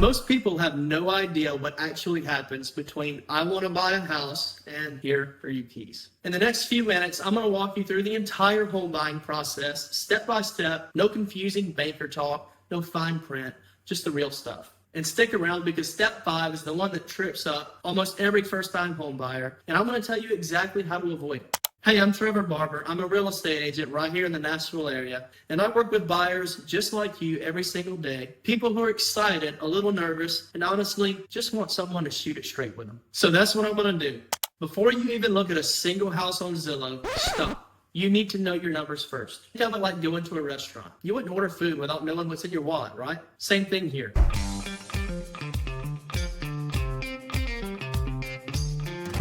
Most people have no idea what actually happens between I want to buy a house and here are your keys. In the next few minutes, I'm going to walk you through the entire home buying process, step by step, no confusing banker talk, no fine print, just the real stuff. And stick around because step 5 is the one that trips up almost every first-time home buyer, and I'm going to tell you exactly how to avoid it. Hey, I'm Trevor Barber. I'm a real estate agent right here in the Nashville area, and I work with buyers just like you every single day. People who are excited, a little nervous, and honestly, just want someone to shoot it straight with them. So that's what I'm going to do. Before you even look at a single house on Zillow, stop. You need to know your numbers first. Think of it like going to a restaurant. You wouldn't order food without knowing what's in your wallet, right? Same thing here.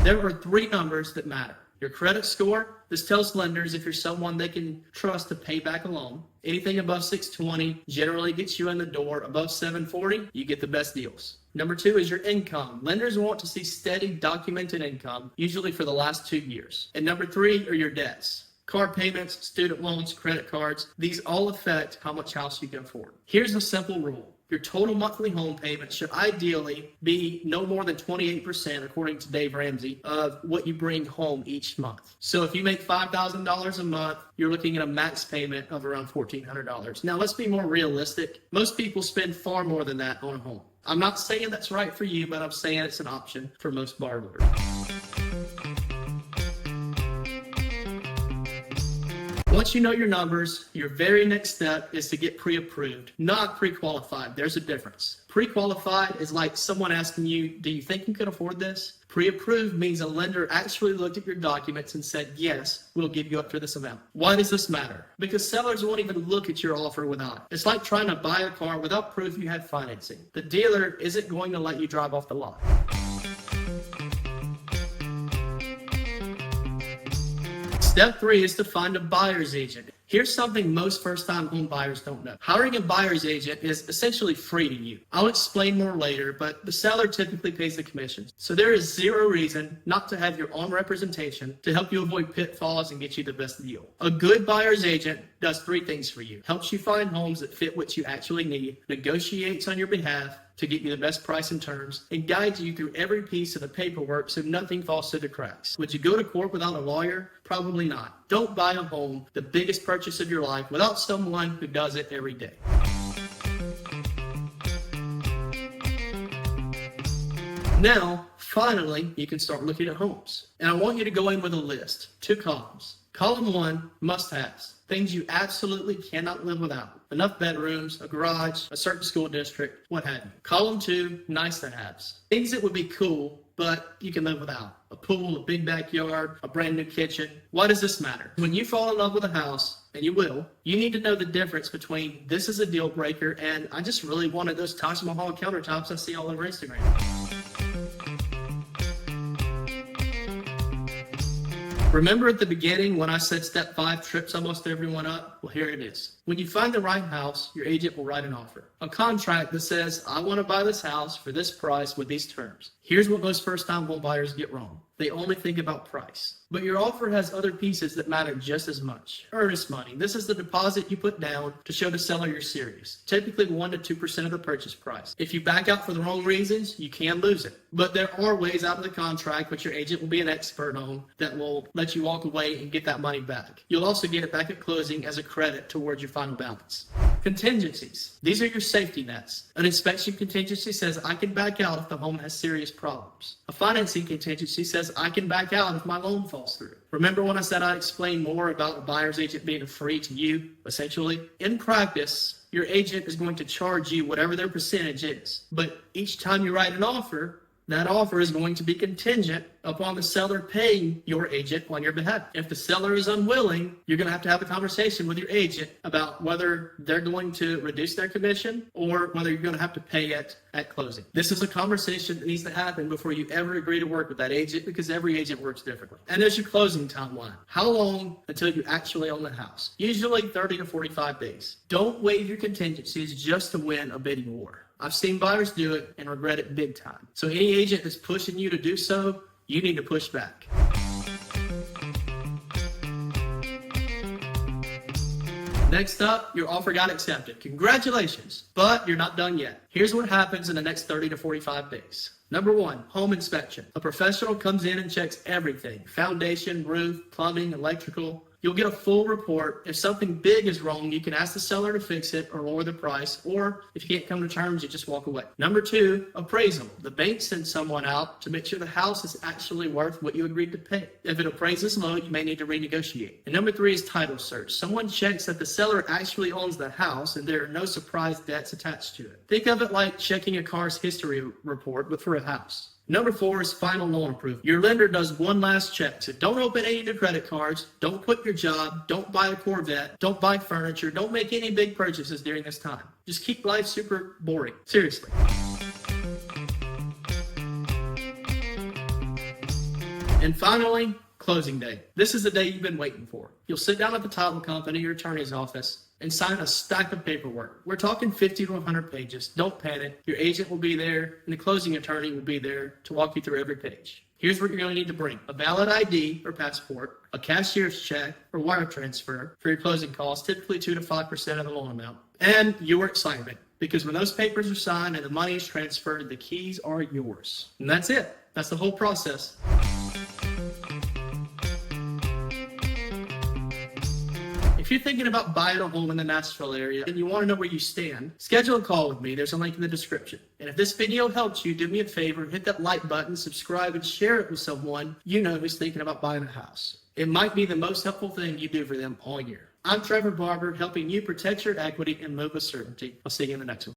There are 3 numbers that matter. Your credit score, this tells lenders if you're someone they can trust to pay back a loan. Anything above 620 generally gets you in the door. Above 740, you get the best deals. Number 2 is your income. Lenders want to see steady, documented income, usually for the last 2 years. And number 3 are your debts. Car payments, student loans, credit cards, these all affect how much house you can afford. Here's a simple rule. Your total monthly home payment should ideally be no more than 28%, according to Dave Ramsey, of what you bring home each month. So if you make $5,000 a month, you're looking at a max payment of around $1,400. Now, let's be more realistic. Most people spend far more than that on a home. I'm not saying that's right for you, but I'm saying it's an option for most borrowers. Once you know your numbers, your very next step is to get pre-approved, not pre-qualified. There's a difference. Pre-qualified is like someone asking you, do you think you can afford this? Pre-approved means a lender actually looked at your documents and said, yes, we'll give you up to this amount. Why does this matter? Because sellers won't even look at your offer without it. It's like trying to buy a car without proof you had financing. The dealer isn't going to let you drive off the lot. Step 3 is to find a buyer's agent. Here's something most first-time home buyers don't know. Hiring a buyer's agent is essentially free to you. I'll explain more later, but the seller typically pays the commissions. So there is zero reason not to have your own representation to help you avoid pitfalls and get you the best deal. A good buyer's agent does 3 things for you. Helps you find homes that fit what you actually need, negotiates on your behalf to get you the best price and terms, and guides you through every piece of the paperwork so nothing falls through the cracks. Would you go to court without a lawyer? Probably not. Don't buy a home, the biggest purchase of your life, without someone who does it every day. Now, finally, you can start looking at homes. And I want you to go in with a list, 2 columns. Column 1, must-haves, things you absolutely cannot live without. Enough bedrooms, a garage, a certain school district, what have you. Column 2, nice-to-haves, things that would be cool, but you can live without. A pool, a big backyard, a brand new kitchen. Why does this matter? When you fall in love with a house, and you will, you need to know the difference between this is a deal breaker and I just really wanted those Taj Mahal countertops I see all over Instagram. Remember at the beginning when I said step 5 trips almost everyone up? Well, here it is. When you find the right house, your agent will write an offer. A contract that says, I want to buy this house for this price with these terms. Here's what most first-time home buyers get wrong. They only think about price. But your offer has other pieces that matter just as much. Earnest money. This is the deposit you put down to show the seller you're serious. Typically 1 to 2% of the purchase price. If you back out for the wrong reasons, you can lose it. But there are ways out of the contract, which your agent will be an expert on, that will let you walk away and get that money back. You'll also get it back at closing as a credit towards your final balance. Contingencies. These are your safety nets. An inspection contingency says I can back out if the home has serious problems. A financing contingency says I can back out if my loan falls through. Remember when I said I'd explain more about a buyer's agent being free to you, essentially? In practice, your agent is going to charge you whatever their percentage is. But each time you write an offer, that offer is going to be contingent upon the seller paying your agent on your behalf. If the seller is unwilling, you're going to have a conversation with your agent about whether they're going to reduce their commission or whether you're going to have to pay it at closing. This is a conversation that needs to happen before you ever agree to work with that agent because every agent works differently. And there's your closing timeline. How long until you actually own the house? Usually 30 to 45 days. Don't waive your contingencies just to win a bidding war. I've seen buyers do it and regret it big time. So any agent that's pushing you to do so, you need to push back. Next up, your offer got accepted. Congratulations, but you're not done yet. Here's what happens in the next 30 to 45 days. Number 1, home inspection. A professional comes in and checks everything: foundation, roof, plumbing, electrical. You'll get a full report. If something big is wrong, you can ask the seller to fix it or lower the price, or if you can't come to terms, you just walk away. Number 2, appraisal. The bank sends someone out to make sure the house is actually worth what you agreed to pay. If it appraises low, you may need to renegotiate. And number 3 is title search. Someone checks that the seller actually owns the house and there are no surprise debts attached to it. Think of it like checking a car's history report, but for a house. Number 4 is final loan approval. Your lender does one last check. So don't open any new credit cards. Don't quit your job. Don't buy a Corvette. Don't buy furniture. Don't make any big purchases during this time. Just keep life super boring. Seriously. And finally, closing day. This is the day you've been waiting for. You'll sit down at the title company or attorney's office and sign a stack of paperwork. We're talking 50 to 100 pages. Don't panic. Your agent will be there and the closing attorney will be there to walk you through every page. Here's what you're going to need to bring: a valid ID or passport, a cashier's check or wire transfer for your closing costs, typically 2 to 5% of the loan amount, and your excitement. Because when those papers are signed and the money is transferred, the keys are yours. And that's it. That's the whole process. If you're thinking about buying a home in the Nashville area and you want to know where you stand, schedule a call with me. There's a link in the description. And if this video helps you, do me a favor, hit that like button, subscribe, and share it with someone you know who's thinking about buying a house. It might be the most helpful thing you do for them all year. I'm Trevor Barber, helping you protect your equity and move with certainty. I'll see you in the next one.